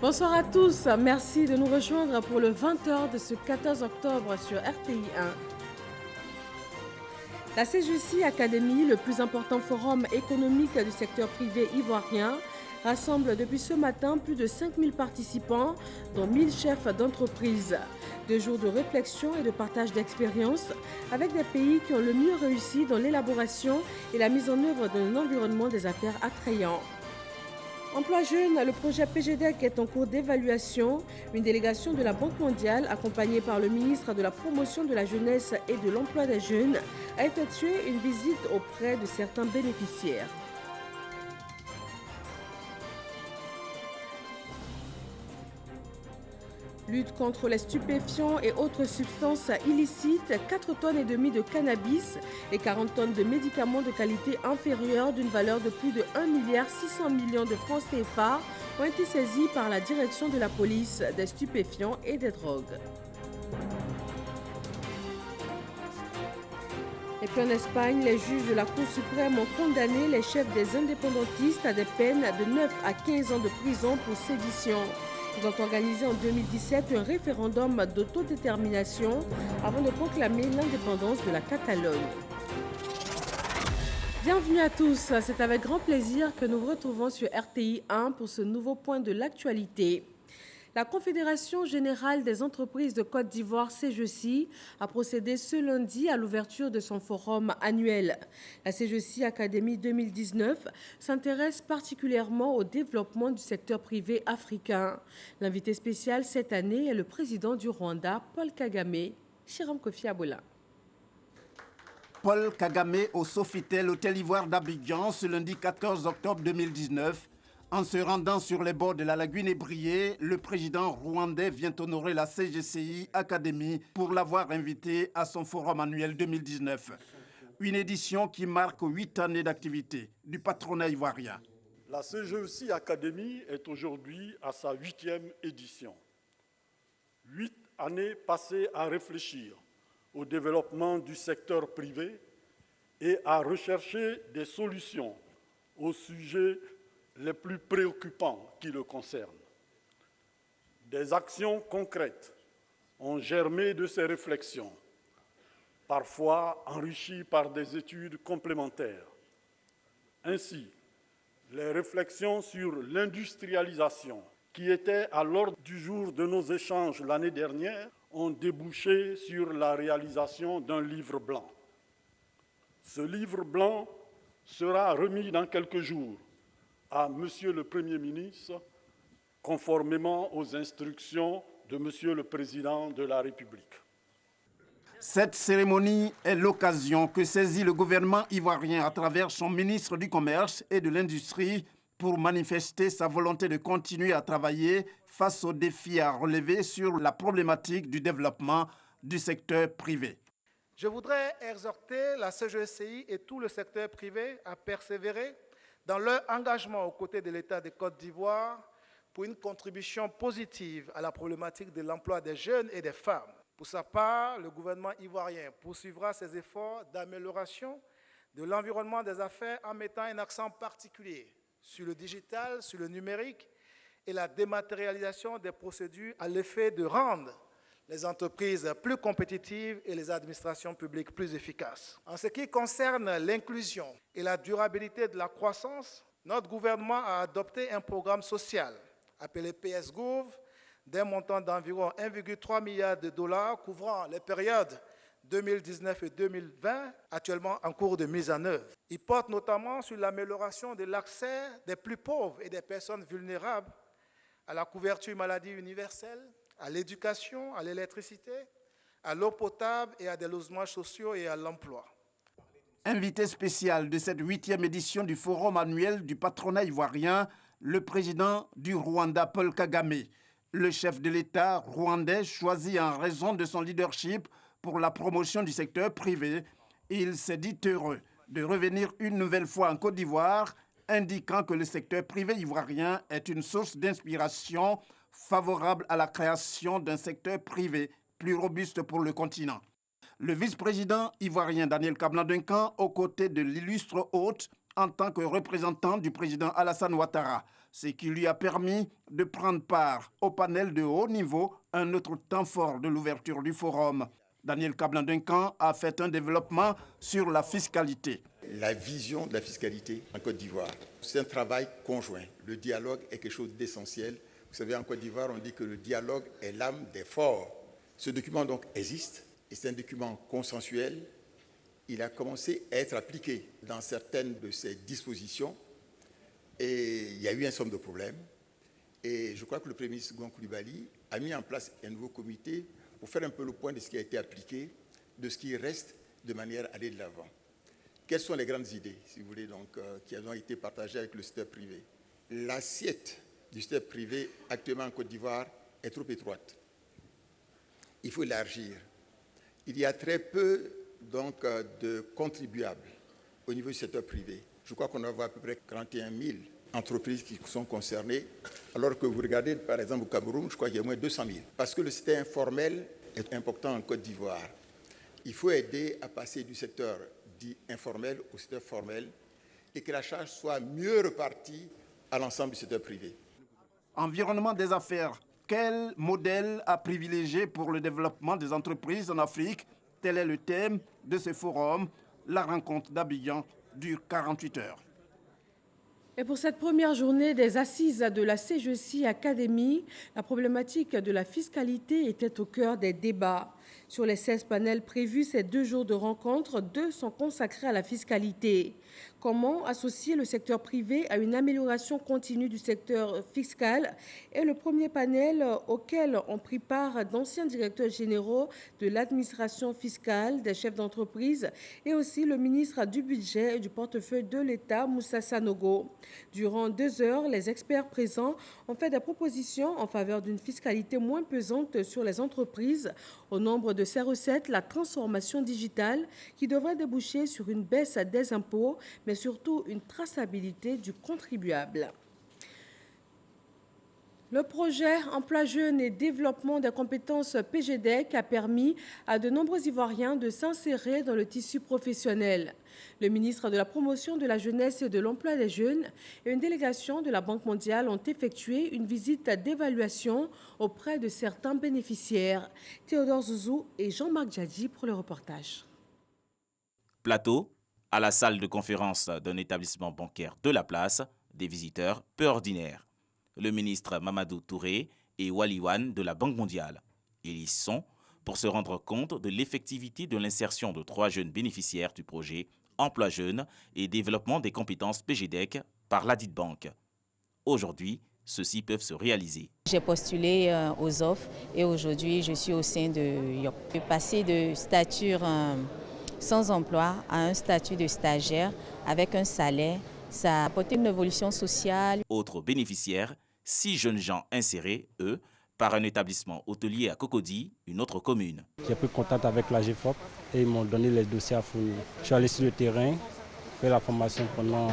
Bonsoir à tous, merci de nous rejoindre pour le 20h de ce 14 octobre sur RTI 1. La CGC Academy, le plus important forum économique du secteur privé ivoirien, rassemble depuis ce matin plus de 5000 participants, dont 1000 chefs d'entreprise. 2 jours de réflexion et de partage d'expériences avec des pays qui ont le mieux réussi dans l'élaboration et la mise en œuvre d'un environnement des affaires attrayant. Emploi jeune, le projet PGDEC est en cours d'évaluation. Une délégation de la Banque mondiale, accompagnée par le ministre de la Promotion de la Jeunesse et de l'Emploi des Jeunes, a effectué une visite auprès de certains bénéficiaires. Lutte contre les stupéfiants et autres substances illicites, 4,5 tonnes de cannabis et 40 tonnes de médicaments de qualité inférieure d'une valeur de plus de 1,6 milliard de francs CFA ont été saisis par la direction de la police des stupéfiants et des drogues. Et puis en Espagne, les juges de la Cour suprême ont condamné les chefs des indépendantistes à des peines de 9 à 15 ans de prison pour sédition. Ils ont organisé en 2017 un référendum d'autodétermination avant de proclamer l'indépendance de la Catalogne. Bienvenue à tous, c'est avec grand plaisir que nous vous retrouvons sur RTI 1 pour ce nouveau point de l'actualité. La Confédération générale des entreprises de Côte d'Ivoire, CGECI, a procédé ce lundi à l'ouverture de son forum annuel. La CGECI Academy 2019 s'intéresse particulièrement au développement du secteur privé africain. L'invité spécial cette année est le président du Rwanda, Paul Kagame. Chiram Kofi Abola. Paul Kagame au Sofitel, Hôtel Ivoire d'Abidjan, ce lundi 14 octobre 2019. En se rendant sur les bords de la lagune ébriée, le président rwandais vient honorer la CGCI Academy pour l'avoir invité à son forum annuel 2019. Une édition qui marque 8 années d'activité du patronat ivoirien. La CGCI Academy est aujourd'hui à sa 8e édition. 8 années passées à réfléchir au développement du secteur privé et à rechercher des solutions au sujet les plus préoccupants qui le concernent. Des actions concrètes ont germé de ces réflexions, parfois enrichies par des études complémentaires. Ainsi, les réflexions sur l'industrialisation, qui étaient à l'ordre du jour de nos échanges l'année dernière, ont débouché sur la réalisation d'un livre blanc. Ce livre blanc sera remis dans quelques jours à Monsieur le Premier ministre, conformément aux instructions de Monsieur le Président de la République. Cette cérémonie est l'occasion que saisit le gouvernement ivoirien à travers son ministre du Commerce et de l'Industrie pour manifester sa volonté de continuer à travailler face aux défis à relever sur la problématique du développement du secteur privé. Je voudrais exhorter la CGECI et tout le secteur privé à persévérer dans leur engagement aux côtés de l'État de Côte d'Ivoire pour une contribution positive à la problématique de l'emploi des jeunes et des femmes. Pour sa part, le gouvernement ivoirien poursuivra ses efforts d'amélioration de l'environnement des affaires en mettant un accent particulier sur le digital, sur le numérique et la dématérialisation des procédures à l'effet de rendre les entreprises plus compétitives et les administrations publiques plus efficaces. En ce qui concerne l'inclusion et la durabilité de la croissance, notre gouvernement a adopté un programme social appelé PSGouv d'un montant d'environ 1,3 milliard de dollars couvrant les périodes 2019 et 2020, actuellement en cours de mise en œuvre. Il porte notamment sur l'amélioration de l'accès des plus pauvres et des personnes vulnérables à la couverture maladie universelle, à l'éducation, à l'électricité, à l'eau potable et à des logements sociaux et à l'emploi. Invité spécial de cette 8e édition du Forum annuel du patronat ivoirien, le président du Rwanda, Paul Kagame. Le chef de l'État rwandais choisi en raison de son leadership pour la promotion du secteur privé. Il s'est dit heureux de revenir une nouvelle fois en Côte d'Ivoire, indiquant que le secteur privé ivoirien est une source d'inspiration favorable à la création d'un secteur privé plus robuste pour le continent. Le vice-président ivoirien Daniel Kablan-Duncan, aux côtés de l'illustre hôte, en tant que représentant du président Alassane Ouattara, ce qui lui a permis de prendre part au panel de haut niveau, un autre temps fort de l'ouverture du forum. Daniel Kablan-Duncan a fait un développement sur la fiscalité. La vision de la fiscalité en Côte d'Ivoire, c'est un travail conjoint. Le dialogue est quelque chose d'essentiel. Vous savez, en Côte d'Ivoire, on dit que le dialogue est l'âme des forts. Ce document donc existe et c'est un document consensuel. Il a commencé à être appliqué dans certaines de ses dispositions et il y a eu un somme de problèmes. Et je crois que le Premier ministre Gouan Coulibaly a mis en place un nouveau comité pour faire un peu le point de ce qui a été appliqué, de ce qui reste, de manière à aller de l'avant. Quelles sont les grandes idées, si vous voulez, donc, qui ont été partagées avec le secteur privé? L'assiette du secteur privé actuellement en Côte d'Ivoire est trop étroite. Il faut élargir. Il y a très peu donc, de contribuables au niveau du secteur privé. Je crois qu'on a à peu près 41 000 entreprises qui sont concernées, alors que vous regardez par exemple au Cameroun, je crois qu'il y a moins de 200 000. Parce que le secteur informel est important en Côte d'Ivoire. Il faut aider à passer du secteur dit informel au secteur formel et que la charge soit mieux repartie à l'ensemble du secteur privé. Environnement des affaires, quel modèle à privilégier pour le développement des entreprises en Afrique? Tel est le thème de ce forum. La rencontre d'Abidjan dure 48 heures. Et pour cette première journée des assises de la CGECI Academy, la problématique de la fiscalité était au cœur des débats. Sur les 16 panels prévus, ces 2 jours de rencontre, 2 sont consacrés à la fiscalité. Comment associer le secteur privé à une amélioration continue du secteur fiscal? Et le premier panel auquel ont pris part d'anciens directeurs généraux de l'administration fiscale, des chefs d'entreprise et aussi le ministre du Budget et du portefeuille de l'État, Moussa Sanogo. Durant 2 heures, les experts présents ont fait des propositions en faveur d'une fiscalité moins pesante sur les entreprises, au nombre de ces recettes, la transformation digitale qui devrait déboucher sur une baisse des impôts, mais surtout une traçabilité du contribuable. Le projet Emploi Jeunes et Développement des compétences PGDEC a permis à de nombreux Ivoiriens de s'insérer dans le tissu professionnel. Le ministre de la Promotion de la Jeunesse et de l'Emploi des Jeunes et une délégation de la Banque mondiale ont effectué une visite d'évaluation auprès de certains bénéficiaires. Théodore Zouzou et Jean-Marc Djadji pour le reportage. Plateau, à la salle de conférence d'un établissement bancaire de la place, des visiteurs peu ordinaires. Le ministre Mamadou Touré et Wali Wan de la Banque mondiale. Ils y sont pour se rendre compte de l'effectivité de l'insertion de 3 jeunes bénéficiaires du projet Emploi Jeunes et Développement des compétences PGDEC par ladite banque. Aujourd'hui, ceux-ci peuvent se réaliser. J'ai postulé aux offres et aujourd'hui je suis au sein de YOP. Je suis passé de statut sans emploi à un statut de stagiaire avec un salaire. Ça a apporté une évolution sociale. Autres bénéficiaires, 6 jeunes gens insérés, eux, par un établissement hôtelier à Cocody, une autre commune. J'ai pris contact avec l'AGFOP et ils m'ont donné les dossiers à fournir. Je suis allé sur le terrain, fait la formation pendant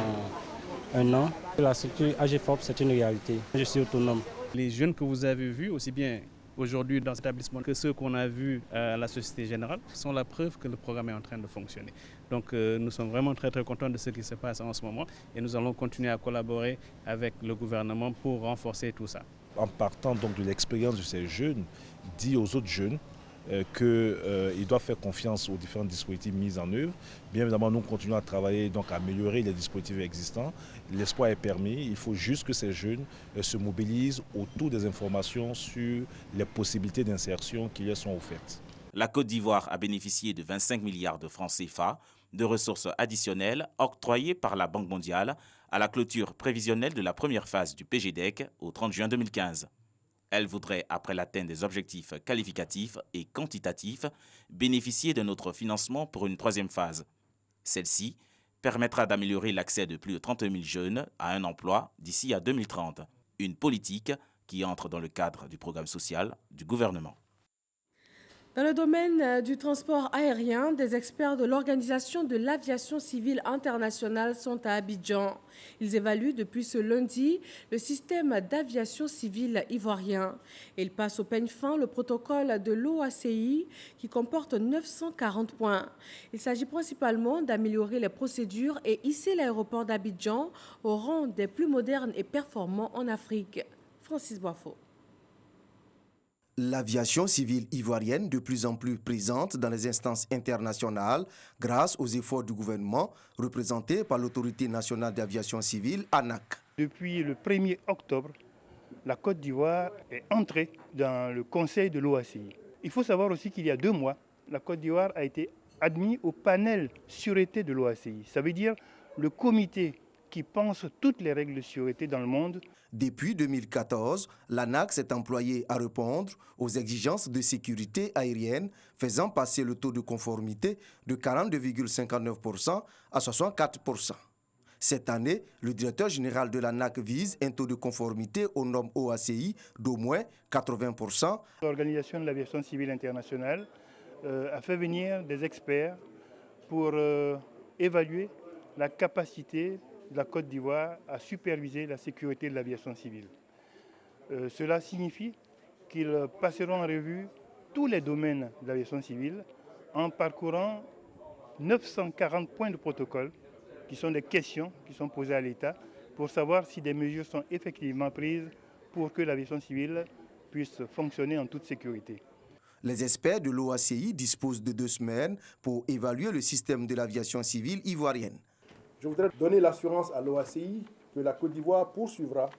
1 an. La structure AGFOP, c'est une réalité. Je suis autonome. Les jeunes que vous avez vus, aussi bien aujourd'hui dans cet établissement que ceux qu'on a vus à la Société Générale, sont la preuve que le programme est en train de fonctionner. Donc nous sommes vraiment très contents de ce qui se passe en ce moment et nous allons continuer à collaborer avec le gouvernement pour renforcer tout ça. En partant donc de l'expérience de ces jeunes, dit aux autres jeunes qu'ils doivent faire confiance aux différents dispositifs mis en œuvre. Bien évidemment, nous continuons à travailler, donc à améliorer les dispositifs existants. L'espoir est permis, il faut juste que ces jeunes se mobilisent autour des informations sur les possibilités d'insertion qui leur sont offertes. La Côte d'Ivoire a bénéficié de 25 milliards de francs CFA de ressources additionnelles octroyées par la Banque mondiale à la clôture prévisionnelle de la première phase du PGDEC au 30 juin 2015. Elle voudrait, après l'atteinte des objectifs qualificatifs et quantitatifs, bénéficier d'un autre financement pour une 3e phase. Celle-ci permettra d'améliorer l'accès de plus de 30 000 jeunes à un emploi d'ici à 2030, une politique qui entre dans le cadre du programme social du gouvernement. Dans le domaine du transport aérien, des experts de l'Organisation de l'aviation civile internationale sont à Abidjan. Ils évaluent depuis ce lundi le système d'aviation civile ivoirien. Ils passent au peigne fin le protocole de l'OACI qui comporte 940 points. Il s'agit principalement d'améliorer les procédures et hisser l'aéroport d'Abidjan au rang des plus modernes et performants en Afrique. Francis Boifo. L'aviation civile ivoirienne de plus en plus présente dans les instances internationales grâce aux efforts du gouvernement représenté par l'Autorité nationale d'aviation civile, ANAC. Depuis le 1er octobre, la Côte d'Ivoire est entrée dans le conseil de l'OACI. Il faut savoir aussi qu'il y a 2 mois, la Côte d'Ivoire a été admise au panel sûreté de l'OACI. Ça veut dire le comité qui pense toutes les règles de sûreté dans le monde. Depuis 2014, l'ANAC s'est employée à répondre aux exigences de sécurité aérienne, faisant passer le taux de conformité de 42,59% à 64%. Cette année, le directeur général de l'ANAC vise un taux de conformité aux normes OACI d'au moins 80%. L'Organisation de l'aviation civile internationale a fait venir des experts pour évaluer la capacité de la Côte d'Ivoire à superviser la sécurité de l'aviation civile. Cela signifie qu'ils passeront en revue tous les domaines de l'aviation civile en parcourant 940 points de protocole qui sont des questions qui sont posées à l'État pour savoir si des mesures sont effectivement prises pour que l'aviation civile puisse fonctionner en toute sécurité. Les experts de l'OACI disposent de 2 semaines pour évaluer le système de l'aviation civile ivoirienne. Je voudrais donner l'assurance à l'OACI que la Côte d'Ivoire poursuivra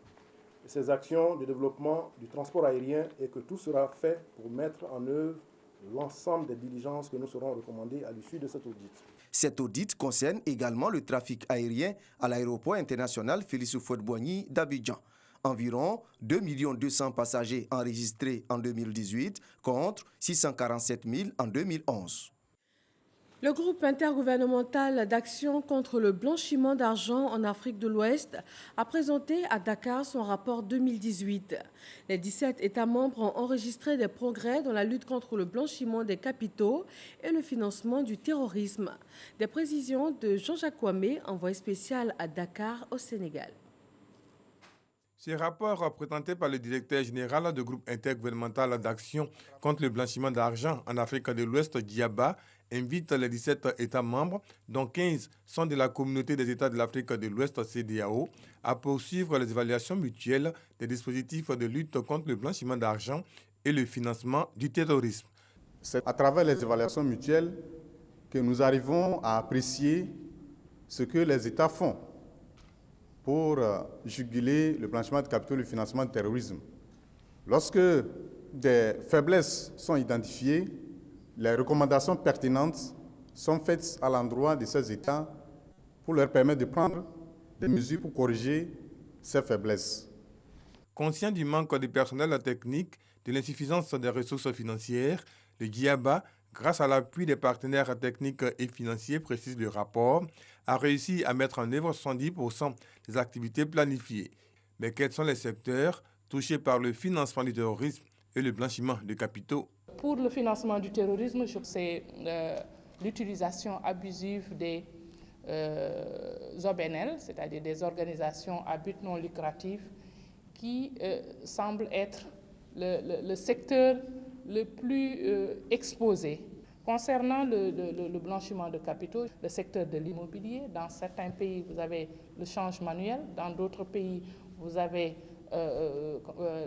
ses actions de développement du transport aérien et que tout sera fait pour mettre en œuvre l'ensemble des diligences que nous serons recommandées à l'issue de cet audit. Cet audit concerne également le trafic aérien à l'aéroport international Félix Houphouët-Boigny d'Abidjan. Environ 2 200 000 passagers enregistrés en 2018 contre 647 000 en 2011. Le groupe intergouvernemental d'action contre le blanchiment d'argent en Afrique de l'Ouest a présenté à Dakar son rapport 2018. Les 17 États membres ont enregistré des progrès dans la lutte contre le blanchiment des capitaux et le financement du terrorisme. Des précisions de Jean-Jacques Kwame, envoyé spécial à Dakar au Sénégal. Ce rapport présenté par le directeur général du groupe intergouvernemental d'action contre le blanchiment d'argent en Afrique de l'Ouest, GIABA, invite les 17 États membres, dont 15 sont de la communauté des États de l'Afrique de l'Ouest, CEDEAO, à poursuivre les évaluations mutuelles des dispositifs de lutte contre le blanchiment d'argent et le financement du terrorisme. C'est à travers les évaluations mutuelles que nous arrivons à apprécier ce que les États font pour juguler le blanchiment de capitaux et le financement du terrorisme. Lorsque des faiblesses sont identifiées, les recommandations pertinentes sont faites à l'endroit de ces États pour leur permettre de prendre des mesures pour corriger ces faiblesses. Conscient du manque de personnel technique, de l'insuffisance des ressources financières, le GIABA, grâce à l'appui des partenaires techniques et financiers, précise le rapport, a réussi à mettre en œuvre 70% des activités planifiées. Mais quels sont les secteurs touchés par le financement du terrorisme et le blanchiment de capitaux? Pour le financement du terrorisme, c'est l'utilisation abusive des OBNL, c'est-à-dire des organisations à but non lucratif, qui semble être le secteur le plus exposé. Concernant le blanchiment de capitaux, le secteur de l'immobilier, dans certains pays, vous avez le change manuel, dans d'autres pays, vous avez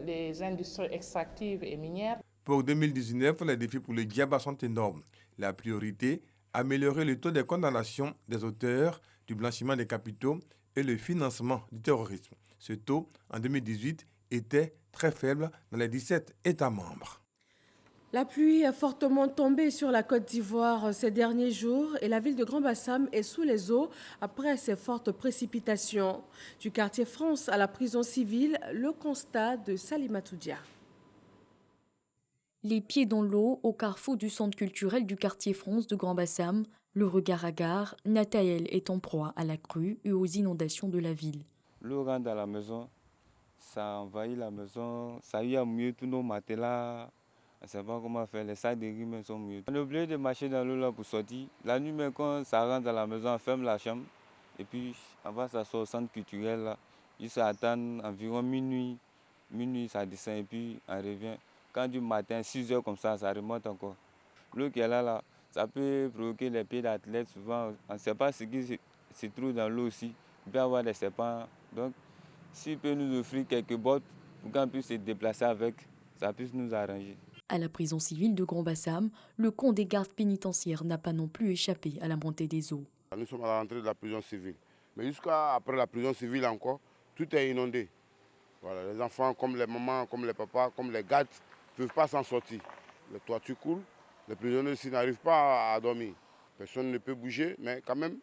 les industries extractives et minières. Pour 2019, les défis pour le GIABA sont énormes. La priorité, améliorer le taux de condamnation des auteurs du blanchiment des capitaux et le financement du terrorisme. Ce taux, en 2018, était très faible dans les 17 États membres. La pluie est fortement tombée sur la Côte d'Ivoire ces derniers jours et la ville de Grand-Bassam est sous les eaux après ces fortes précipitations. Du quartier France à la prison civile, le constat de Salimatou Dia. Les pieds dans l'eau, au carrefour du centre culturel du quartier France de Grand-Bassam, le regard hagard, Nathaël est en proie à la crue et aux inondations de la ville. L'eau rentre dans la maison, ça envahit la maison, ça y a mieux tous nos matelas. On ne sait pas comment faire, les sacs de riz même sont mieux. On est obligé de marcher dans l'eau là pour sortir. La nuit, même quand ça rentre à la maison, on ferme la chambre. Et puis, on va s'asseoir au centre culturel là. Jusqu'à attendre environ minuit. Minuit, ça descend et puis on revient. Quand du matin, 6 heures comme ça remonte encore. L'eau qui est là, ça peut provoquer les pieds d'athlètes. Souvent, on ne sait pas ce qui se trouve dans l'eau aussi. Il peut y avoir des serpents. Donc, s'il peut nous offrir quelques bottes pour qu'on puisse se déplacer avec, ça puisse nous arranger. À la prison civile de Grand-Bassam, le camp des gardes pénitentiaires n'a pas non plus échappé à la montée des eaux. Nous sommes à la rentrée de la prison civile. Mais jusqu'après la prison civile encore, tout est inondé. Voilà, les enfants, comme les mamans, comme les papas, comme les gardes, ne peuvent pas s'en sortir. Les toitures coulent, les prisonniers ici n'arrivent pas à dormir. Personne ne peut bouger, mais quand même,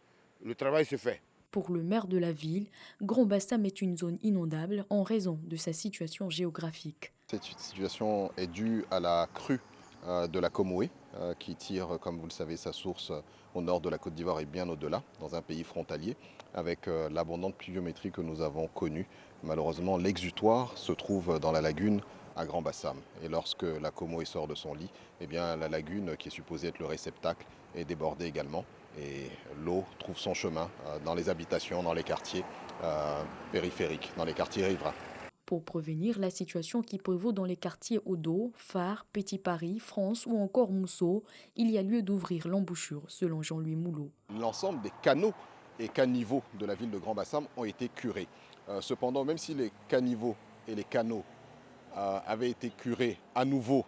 le travail se fait. Pour le maire de la ville, Grand-Bassam est une zone inondable en raison de sa situation géographique. Cette situation est due à la crue de la Comoé, qui tire, comme vous le savez, sa source au nord de la Côte d'Ivoire et bien au-delà, dans un pays frontalier, avec l'abondante pluviométrie que nous avons connue. Malheureusement, l'exutoire se trouve dans la lagune à Grand-Bassam. Et lorsque la Comoé sort de son lit, eh bien, la lagune, qui est supposée être le réceptacle, est débordée également. Et l'eau trouve son chemin dans les habitations, dans les quartiers périphériques, dans les quartiers riverains. Pour prévenir la situation qui prévaut dans les quartiers Odo, Phare, Petit Paris, France ou encore Mousseau, il y a lieu d'ouvrir l'embouchure, selon Jean-Louis Moulot. L'ensemble des canaux et caniveaux de la ville de Grand-Bassam ont été curés. Cependant, même si les caniveaux et les canaux avaient été curés à nouveau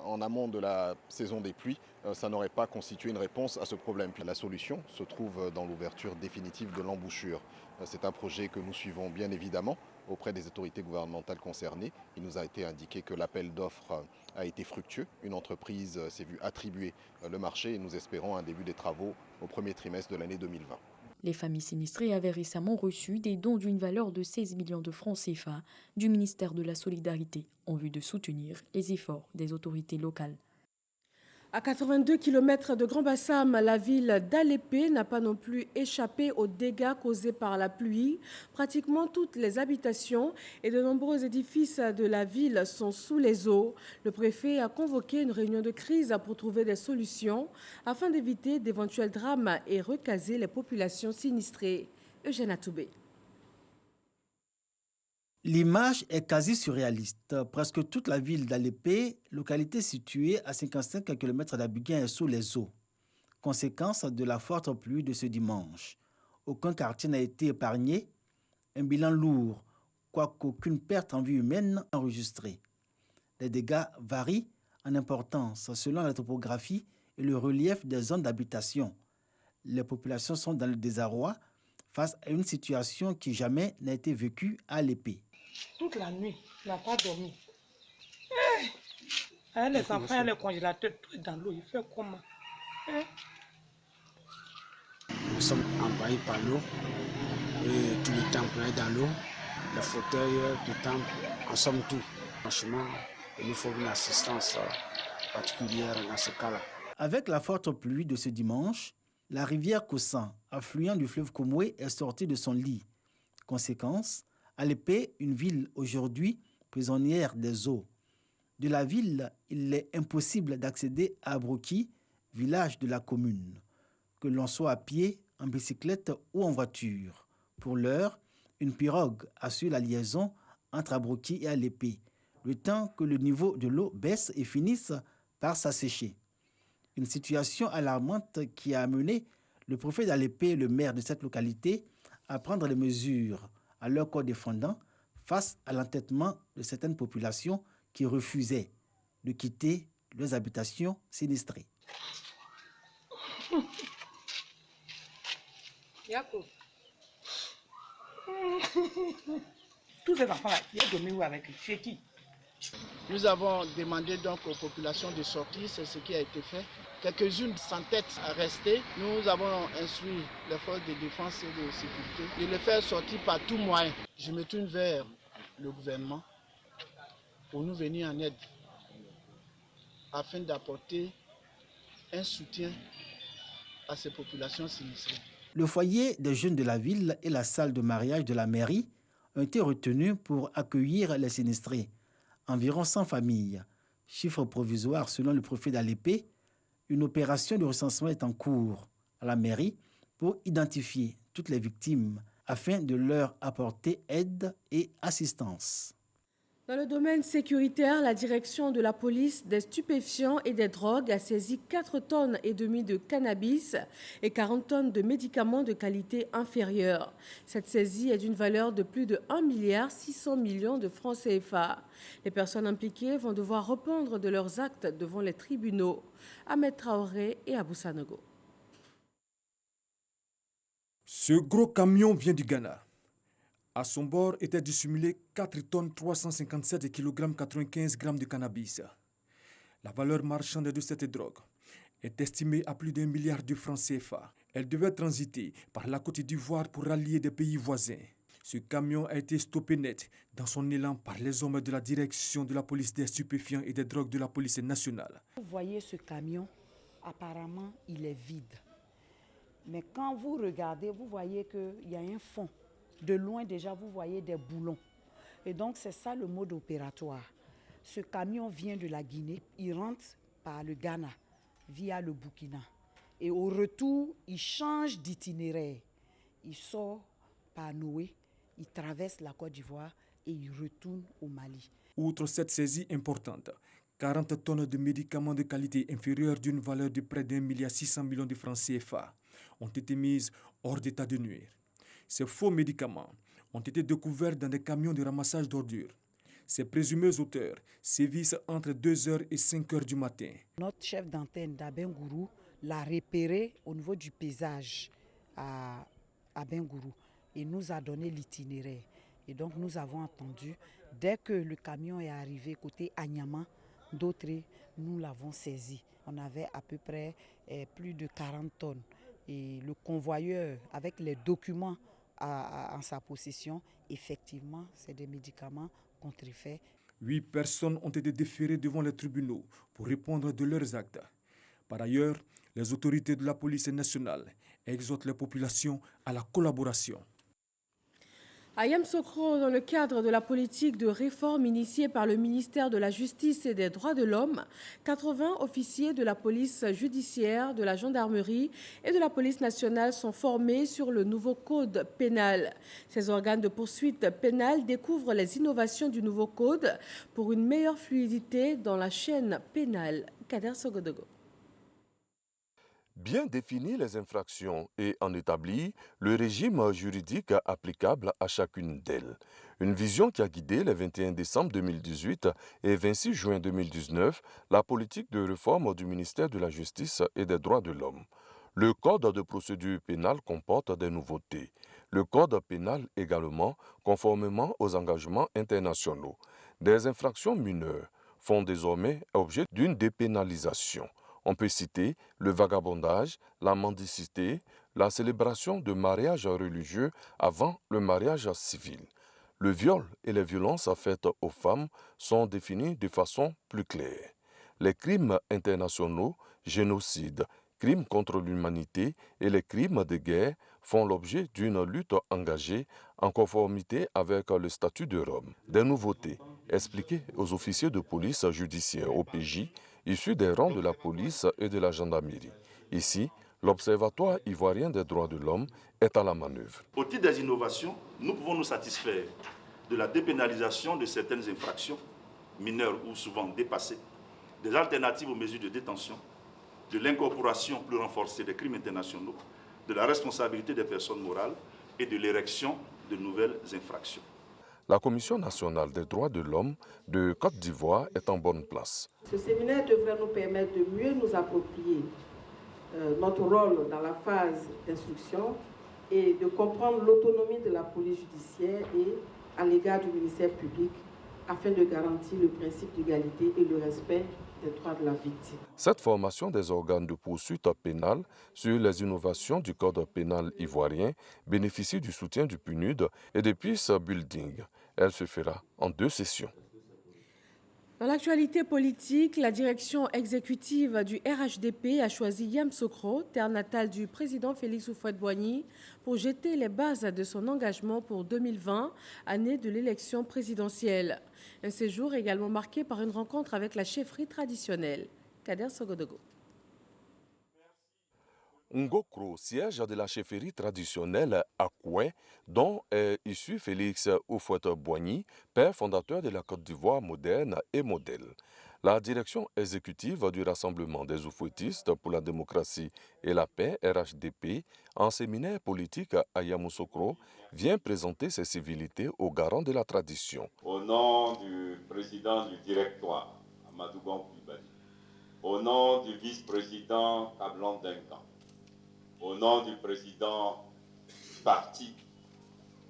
en amont de la saison des pluies, ça n'aurait pas constitué une réponse à ce problème. Puis la solution se trouve dans l'ouverture définitive de l'embouchure. C'est un projet que nous suivons bien évidemment auprès des autorités gouvernementales concernées. Il nous a été indiqué que l'appel d'offres a été fructueux. Une entreprise s'est vue attribuer le marché et nous espérons un début des travaux au premier trimestre de l'année 2020. Les familles sinistrées avaient récemment reçu des dons d'une valeur de 16 millions de francs CFA du ministère de la Solidarité en vue de soutenir les efforts des autorités locales. À 82 km de Grand-Bassam, la ville d'Alépé n'a pas non plus échappé aux dégâts causés par la pluie. Pratiquement toutes les habitations et de nombreux édifices de la ville sont sous les eaux. Le préfet a convoqué une réunion de crise pour trouver des solutions afin d'éviter d'éventuels drames et recaser les populations sinistrées. Eugène Atoubé. L'image est quasi surréaliste. Presque toute la ville d'Alépé, localité située à 55 km d'Abidjan, est sous les eaux. Conséquence de la forte pluie de ce dimanche. Aucun quartier n'a été épargné. Un bilan lourd, quoiqu'aucune perte en vie humaine enregistrée. Les dégâts varient en importance selon la topographie et le relief des zones d'habitation. Les populations sont dans le désarroi face à une situation qui jamais n'a été vécue à Alépé. Toute la nuit, il n'a pas dormi. Les enfants, les congélateurs, tout dans l'eau, il fait comment? Nous sommes envahis par l'eau et tout le temple est dans l'eau. Les fauteuils du temple, en somme tout. Franchement, il nous faut une assistance particulière dans ce cas-là. Avec la forte pluie de ce dimanche, la rivière Kossan, affluent du fleuve Comoé, est sortie de son lit. Conséquence, Alépé, une ville aujourd'hui prisonnière des eaux. De la ville, il est impossible d'accéder à Abroki, village de la commune, que l'on soit à pied, en bicyclette ou en voiture. Pour l'heure, une pirogue assure la liaison entre Abroki et Alépé, le temps que le niveau de l'eau baisse et finisse par s'assécher. Une situation alarmante qui a amené le préfet d'Alépé, le maire de cette localité, à prendre les mesures à leur corps défendant face à l'entêtement de certaines populations qui refusaient de quitter leurs habitations sinistrées. Tous ces enfants-là, il y a dormi où avec eux? Chez qui? Nous avons demandé donc aux populations de sortir, c'est ce qui a été fait. Quelques-unes s'entêtent à rester. Nous avons instruit les forces de défense et de sécurité de les faire sortir par tout moyen. Je me tourne vers le gouvernement pour nous venir en aide afin d'apporter un soutien à ces populations sinistrées. Le foyer des jeunes de la ville et la salle de mariage de la mairie ont été retenus pour accueillir les sinistrés. Environ 100 familles Chiffre provisoire selon le préfet d'Alépé, une opération de recensement est en cours à la mairie pour identifier toutes les victimes afin de leur apporter aide et assistance. Dans le domaine sécuritaire, la direction de la police des stupéfiants et des drogues a saisi 4,5 tonnes de cannabis et 40 tonnes de médicaments de qualité inférieure. Cette saisie est d'une valeur de plus de 1,6 milliard de francs CFA. Les personnes impliquées vont devoir répondre de leurs actes devant les tribunaux. Ahmed Traoré et Abou Sanogo. Ce gros camion vient du Ghana. À son bord étaient dissimulés 4 tonnes 357 kg 95 grammes de cannabis. La valeur marchande de cette drogue est estimée à plus d'1 milliard de francs CFA. Elle devait transiter par la Côte d'Ivoire pour rallier des pays voisins. Ce camion a été stoppé net dans son élan par les hommes de la direction de la police des stupéfiants et des drogues de la police nationale. Vous voyez ce camion, apparemment il est vide. Mais quand vous regardez, vous voyez qu'il y a un fond. De loin déjà, vous voyez des boulons. Et donc, c'est ça le mode opératoire. Ce camion vient de la Guinée. Il rentre par le Ghana, via le Burkina. Et au retour, il change d'itinéraire. Il sort par Noé, il traverse la Côte d'Ivoire et il retourne au Mali. Outre cette saisie importante, 40 tonnes de médicaments de qualité inférieure d'une valeur de près d'1,6 milliard de francs CFA ont été mises hors d'état de nuire. Ces faux médicaments ont été découverts dans des camions de ramassage d'ordures. Ces présumés auteurs sévissent entre 2h et 5h du matin. Notre chef d'antenne d'Abengourou l'a repéré au niveau du paysage à Abengourou et nous a donné l'itinéraire. Et donc nous avons attendu, dès que le camion est arrivé côté Agnama, d'autres, nous l'avons saisi. On avait à peu près plus de 40 tonnes. Et le convoyeur, avec les documents en sa possession, effectivement, c'est des médicaments contrefaits. 8 personnes ont été déférées devant les tribunaux pour répondre de leurs actes. Par ailleurs, les autorités de la police nationale exhortent les populations à la collaboration. À Yamoussoukro, dans le cadre de la politique de réforme initiée par le ministère de la Justice et des Droits de l'Homme, 80 officiers de la police judiciaire, de la gendarmerie et de la police nationale sont formés sur le nouveau code pénal. Ces organes de poursuite pénale découvrent les innovations du nouveau code pour une meilleure fluidité dans la chaîne pénale. Kader Sogodogo. Bien définir les infractions et en établir le régime juridique applicable à chacune d'elles. Une vision qui a guidé le 21 décembre 2018 et 26 juin 2019 la politique de réforme du ministère de la Justice et des Droits de l'Homme. Le Code de procédure pénale comporte des nouveautés. Le Code pénal également, conformément aux engagements internationaux. Des infractions mineures font désormais objet d'une dépénalisation. On peut citer le vagabondage, la mendicité, la célébration de mariages religieux avant le mariage civil. Le viol et les violences faites aux femmes sont définis de façon plus claire. Les crimes internationaux, génocide, crimes contre l'humanité et les crimes de guerre font l'objet d'une lutte engagée en conformité avec le statut de Rome. Des nouveautés expliquées aux officiers de police judiciaire OPJ issus des rangs de la police et de la gendarmerie. Ici, l'Observatoire ivoirien des droits de l'homme est à la manœuvre. Au titre des innovations, nous pouvons nous satisfaire de la dépénalisation de certaines infractions, mineures ou souvent dépassées, des alternatives aux mesures de détention, de l'incorporation plus renforcée des crimes internationaux, de la responsabilité des personnes morales et de l'érection de nouvelles infractions. La Commission nationale des droits de l'homme de Côte d'Ivoire est en bonne place. Ce séminaire devrait nous permettre de mieux nous approprier notre rôle dans la phase d'instruction et de comprendre l'autonomie de la police judiciaire et à l'égard du ministère public afin de garantir le principe d'égalité et le respect des droits de la victime. Cette formation des organes de poursuite pénale sur les innovations du code pénal ivoirien bénéficie du soutien du PNUD et de Peace Building. Elle se fera en 2 sessions. Dans l'actualité politique, la direction exécutive du RHDP a choisi Yamoussoukro, terre natale du président Félix Houphouët-Boigny, pour jeter les bases de son engagement pour 2020, année de l'élection présidentielle. Un séjour également marqué par une rencontre avec la chefferie traditionnelle. Kader Sogodogo. Ngokro, siège de la chefferie traditionnelle à Koué, dont est issu Félix Houphouët-Boigny, père fondateur de la Côte d'Ivoire moderne et modèle. La direction exécutive du Rassemblement des Oufouettistes pour la démocratie et la paix, RHDP, en séminaire politique à Yamoussoukro, vient présenter ses civilités aux garants de la tradition. Au nom du président du directoire, Amadou Koulibaly, au nom du vice-président Kablan Denkan, au nom du président du parti,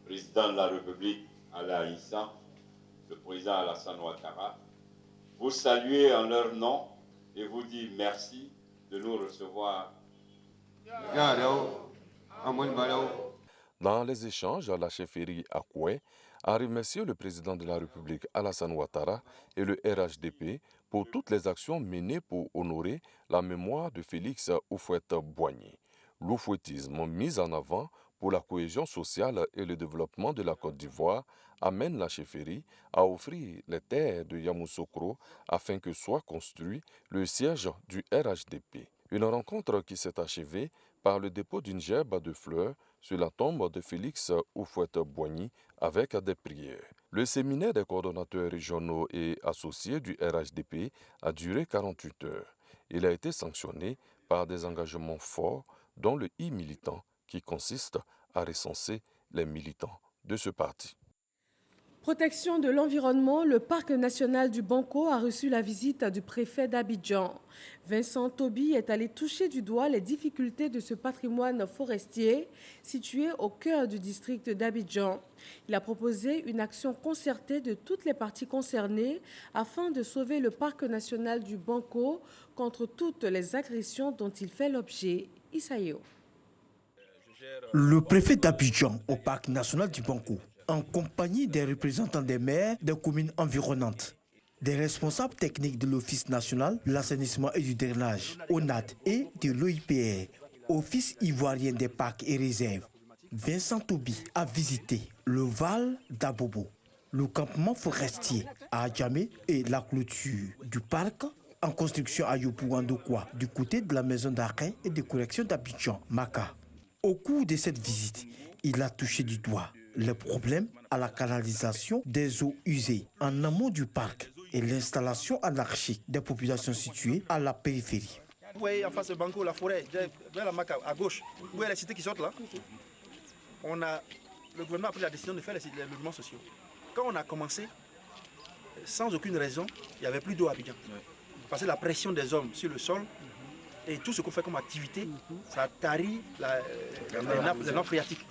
président de la République, Alain Issa, le président Alassane Ouattara, vous saluez en leur nom et vous dites merci de nous recevoir. Dans les échanges, la chefferie à Koué a remercié le président de la République, Alassane Ouattara, et le RHDP pour toutes les actions menées pour honorer la mémoire de Félix Houphouët-Boigny. L'oufouettisme mis en avant pour la cohésion sociale et le développement de la Côte d'Ivoire amène la chefferie à offrir les terres de Yamoussoukro afin que soit construit le siège du RHDP. Une rencontre qui s'est achevée par le dépôt d'une gerbe de fleurs sur la tombe de Félix Houphouët-Boigny avec des prières. Le séminaire des coordonnateurs régionaux et associés du RHDP a duré 48 heures. Il a été sanctionné par des engagements forts dont le e-militant qui consiste à recenser les militants de ce parti. Protection de l'environnement, le parc national du Banco a reçu la visite du préfet d'Abidjan. Vincent Toby est allé toucher du doigt les difficultés de ce patrimoine forestier situé au cœur du district d'Abidjan. Il a proposé une action concertée de toutes les parties concernées afin de sauver le parc national du Banco contre toutes les agressions dont il fait l'objet. Isaïo. Le préfet d'Abidjan au parc national du Banco, en compagnie des représentants des maires des communes environnantes, des responsables techniques de l'Office national de l'assainissement et du drainage, ONAD, et de l'OIPR, Office ivoirien des parcs et réserves, Vincent Toby a visité le Val d'Abobo, le campement forestier à Adjamé et la clôture du parc en construction à Yopouandokwa, du côté de la maison d'arrêt et de correction d'Abidjan, Maka. Au cours de cette visite, il a touché du doigt les problèmes à la canalisation des eaux usées en amont du parc et l'installation anarchique des populations situées à la périphérie. Vous voyez en face de Banco, la forêt, vers la Maka, à gauche, vous voyez les cités qui sortent là. Le gouvernement a pris la décision de faire les logements sociaux. Quand on a commencé, sans aucune raison, il n'y avait plus d'eau à Abidjan. Parce que la pression des hommes sur le sol et tout ce qu'on fait comme activité, ça tarit les nappes phréatiques.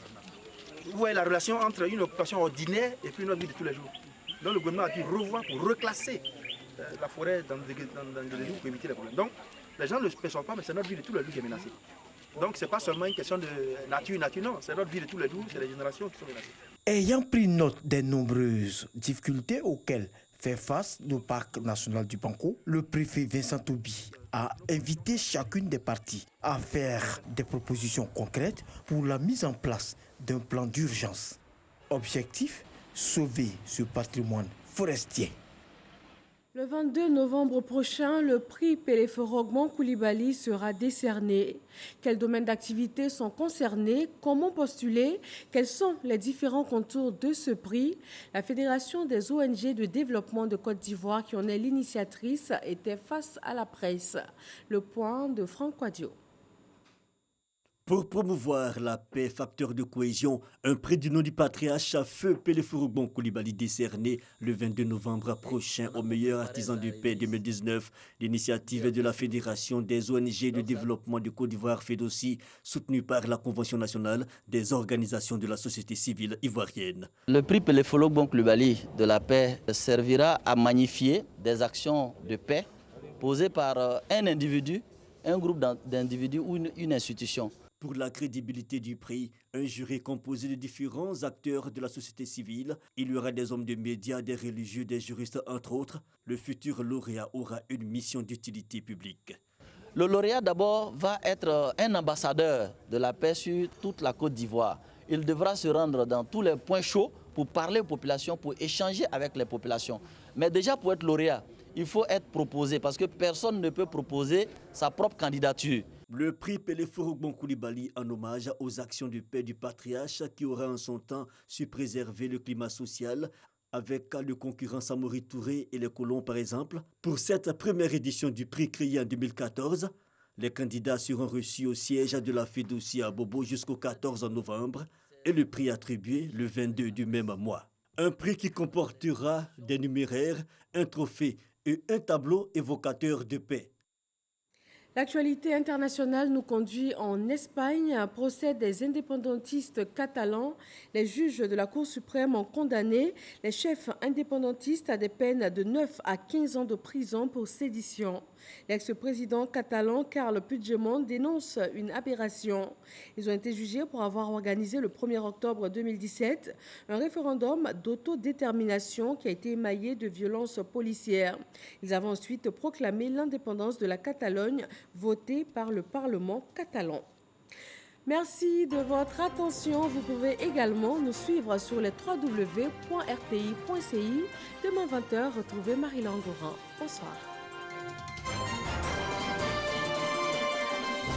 Vous voyez la relation entre une occupation ordinaire et puis notre vie de tous les jours. Donc le gouvernement a dû revoir pour reclasser la forêt dans des lieux pour éviter les problèmes. Donc les gens ne le perçoivent pas, mais c'est notre vie de tous les jours qui est menacée. Donc ce n'est pas seulement une question de nature, non, c'est notre vie de tous les jours, c'est les générations qui sont menacées. Ayant pris note des nombreuses difficultés auxquelles fait face le parc national du Banco, le préfet Vincent Toby a invité chacune des parties à faire des propositions concrètes pour la mise en place d'un plan d'urgence. Objectif, sauver ce patrimoine forestier. Le 22 novembre prochain, le prix Péléphorogman Koulibaly sera décerné. Quels domaines d'activité sont concernés? Comment postuler? Quels sont les différents contours de ce prix? La Fédération des ONG de développement de Côte d'Ivoire, qui en est l'initiatrice, était face à la presse. Le point de Franck Quadio. Pour promouvoir la paix, facteur de cohésion, un prix du nom du patriarche à feu Péléphorogman Koulibaly décerné le 22 novembre prochain au meilleur artisan de paix 2019. L'initiative de la Fédération des ONG de développement de Côte d'Ivoire FEDOCI, soutenue par la Convention nationale des organisations de la société civile ivoirienne. Le prix Péléphorogman Koulibaly de la paix servira à magnifier des actions de paix posées par un individu, un groupe d'individus ou une institution. Pour la crédibilité du prix, un jury composé de différents acteurs de la société civile. Il y aura des hommes de médias, des religieux, des juristes, entre autres. Le futur lauréat aura une mission d'utilité publique. Le lauréat d'abord va être un ambassadeur de la paix sur toute la Côte d'Ivoire. Il devra se rendre dans tous les points chauds pour parler aux populations, pour échanger avec les populations. Mais déjà pour être lauréat, il faut être proposé parce que personne ne peut proposer sa propre candidature. Le prix Pélé-Forougban Coulibaly en hommage aux actions de paix du patriarche qui aura en son temps su préserver le climat social avec le concurrent Samori Touré et les colons par exemple. Pour cette première édition du prix créé en 2014, les candidats seront reçus au siège de la FEDOCI à Bobo jusqu'au 14 novembre et le prix attribué le 22 du même mois. Un prix qui comportera des numéraires, un trophée et un tableau évocateur de paix. L'actualité internationale nous conduit en Espagne. Un procès des indépendantistes catalans. Les juges de la Cour suprême ont condamné les chefs indépendantistes à des peines de 9 à 15 ans de prison pour sédition. L'ex-président catalan Carles Puigdemont dénonce une aberration. Ils ont été jugés pour avoir organisé le 1er octobre 2017 un référendum d'autodétermination qui a été émaillé de violences policières. Ils avaient ensuite proclamé l'indépendance de la Catalogne votée par le Parlement catalan. Merci de votre attention. Vous pouvez également nous suivre sur les www.rti.ci. Demain 20h, retrouvez Marie-Laure Gorin. Bonsoir.